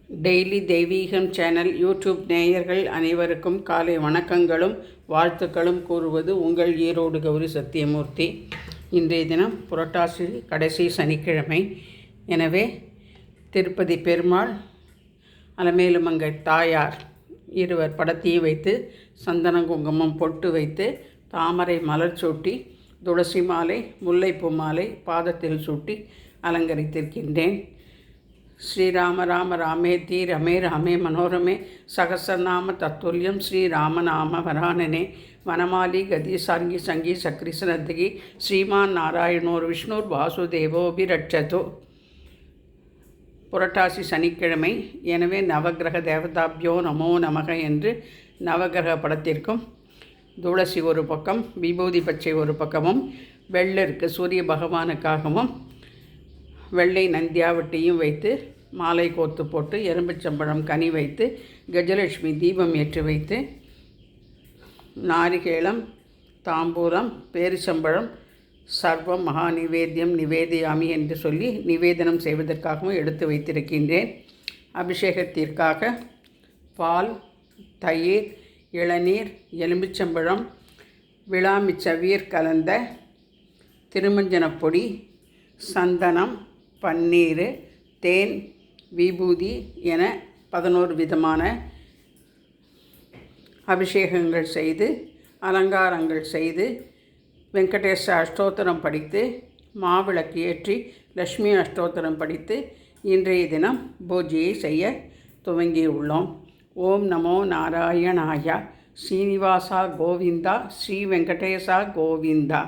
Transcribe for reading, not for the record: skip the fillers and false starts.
Daily தெய்வீகம் channel YouTube நேயர்கள் அனைவருக்கும் காலை வணக்கங்களும் வாழ்த்துக்களும் கூறுவது உங்கள் ஈரோடு கௌரி சத்தியமூர்த்தி. இன்றைய தினம் புரட்டாசி கடைசி சனிக்கிழமை. எனவே திருப்பதி பெருமாள், அலமேலுமங்கை தாயார் இருவர் படத்தையும் வைத்து சந்தன குங்குமம் பொட்டு வைத்து தாமரை மலர் சூட்டி துளசி மாலை முல்லைப்பூ மாலை பாதத்தில் சூட்டி அலங்கரித்திருக்கின்றேன். ஸ்ரீராம ராம ராமேதி ரமே ராமே மனோரமே சகசநாம தத்துல்யம் ஸ்ரீராமநாம வரானனே வனமாலி கதி சாங்கி சங்கி சக்ரிசனர்தகி ஸ்ரீமான் நாராயணோர் விஷ்ணுர் வாசுதேவோபிரட்சதோ. புரட்டாசி சனிக்கிழமை. எனவே நவகிரக தேவதாபியோ நமோ நமக என்று நவகிரக படத்திற்கும் துளசி ஒரு பக்கம், விபூதி பச்சை ஒரு பக்கமும், வெள்ளருக்கு சூரிய பகவானுக்காகவும் வெள்ளை நந்தியாவட்டியும் வைத்து மாலை கோர்த்து போட்டு எறும்புச்சம்பழம் கனி வைத்து கஜலட்சுமி தீபம் ஏற்றி வைத்து நாரிகேளம் தாம்பூலம் பேரிச்சம்பழம் சர்வம் மகா நிவேத்தியம் நிவேதியாமி என்று சொல்லி நிவேதனம் செய்வதற்காகவும் எடுத்து வைத்திருக்கின்றேன். அபிஷேகத்திற்காக பால், தயிர், இளநீர், எலும்பிச்சம்பழம், விளாமிச்சவீர் கலந்த திருமஞ்சனப் பொடி, சந்தனம், பன்னீர், தேன், விபூதி என 11 விதமான அபிஷேகங்கள் செய்து அலங்காரங்கள் செய்து வெங்கடேச அஷ்டோத்திரம் படித்து மாவிளக்கு ஏற்றி லக்ஷ்மி அஷ்டோத்திரம் படித்து இன்றைய தினம் பூஜையை செய்ய துவங்கியுள்ளோம். ஓம் நமோ நாராயணாய. ஸ்ரீனிவாசா கோவிந்தா, ஸ்ரீ வெங்கடேசா கோவிந்தா.